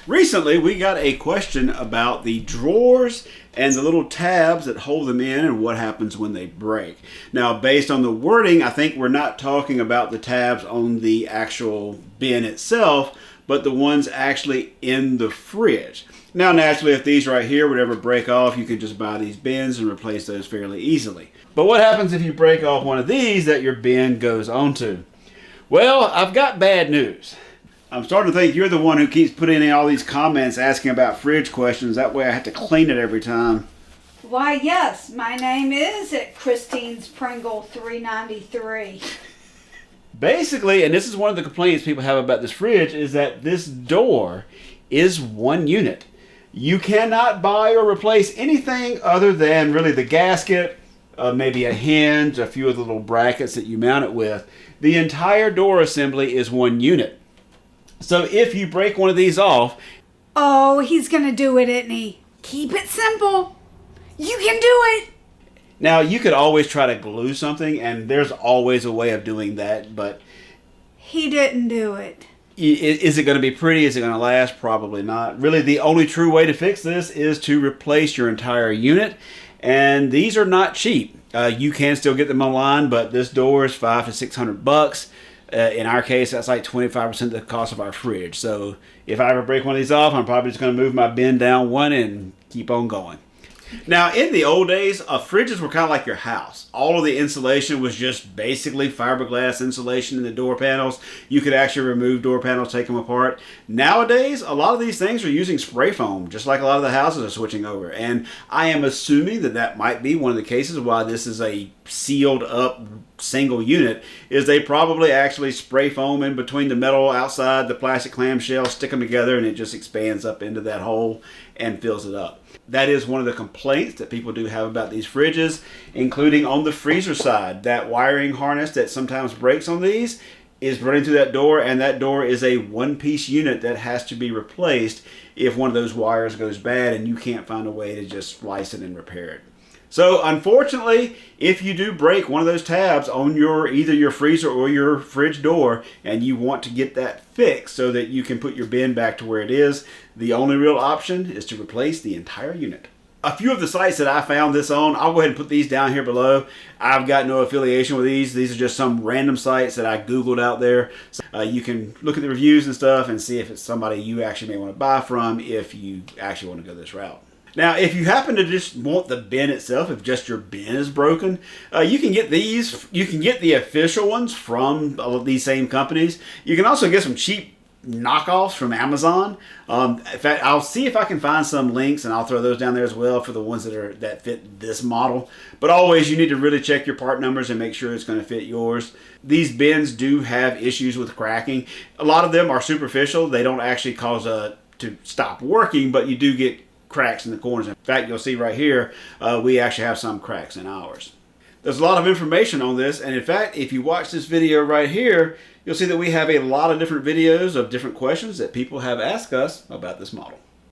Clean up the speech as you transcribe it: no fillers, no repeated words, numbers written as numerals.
Recently, we got a question about the drawers and the little tabs that hold them in and what happens when they break. Now, based on the wording, I think we're not talking about the tabs on the actual bin itself, but the ones actually in the fridge. Now, naturally, if these right here would ever break off, you can just buy these bins and replace those fairly easily. But what happens if you break off one of these that your bin goes onto? Well, I've got bad news. I'm starting to think you're the one who keeps putting in all these comments asking about fridge questions. That way I have to clean it every time. Why, yes. My name is at Christine's Pringle 393. Basically, and this is one of the complaints people have about this fridge, is that this door is one unit. You cannot buy or replace anything other than really the gasket, maybe a hinge, a few of the little brackets that you mount it with. The entire door assembly is one unit. So if you break one of these off... Oh, he's going to do it, isn't he? Keep it simple. You can do it. Now, you could always try to glue something, and there's always a way of doing that, but... He didn't do it. Is it going to be pretty? Is it going to last? Probably not. Really, the only true way to fix this is to replace your entire unit, and these are not cheap. You can still get them online, but this door is $500 to $600. In our case, that's like 25% of the cost of our fridge. So if I ever break one of these off, I'm probably just going to move my bin down one and keep on going. Now, in the old days, fridges were kind of like your house. All of the insulation was just basically fiberglass insulation in the door panels. You could actually remove door panels, take them apart. Nowadays, a lot of these things are using spray foam, just like a lot of the houses are switching over. And I am assuming that that might be one of the cases why this is a sealed up single unit, is they probably actually spray foam in between the metal outside, the plastic clamshell, stick them together, and it just expands up into that hole and fills it up. That is one of the complaints that people do have about these fridges, including on the freezer side. That wiring harness that sometimes breaks on these is running through that door, and that door is a one-piece unit that has to be replaced if one of those wires goes bad and you can't find a way to just slice it and repair it. So unfortunately, if you do break one of those tabs on either your freezer or your fridge door and you want to get that fixed so that you can put your bin back to where it is, the only real option is to replace the entire unit. A few of the sites that I found this on, I'll go ahead and put these down here below. I've got no affiliation with these. These are just some random sites that I Googled out there. So, you can look at the reviews and stuff and see if it's somebody you actually may want to buy from if you actually want to go this route. Now, if you happen to just want the bin itself, if just your bin is broken, you can get these. You can get the official ones from all of these same companies. You can also get some cheap knockoffs from Amazon. In fact, I'll see if I can find some links, and I'll throw those down there as well for the ones that fit this model. But always, you need to really check your part numbers and make sure it's going to fit yours. These bins do have issues with cracking. A lot of them are superficial. They don't actually cause to stop working, but you do get cracks in the corners. In fact, you'll see right here, we actually have some cracks in ours. There's a lot of information on this, and in fact, if you watch this video right here, you'll see that we have a lot of different videos of different questions that people have asked us about this model.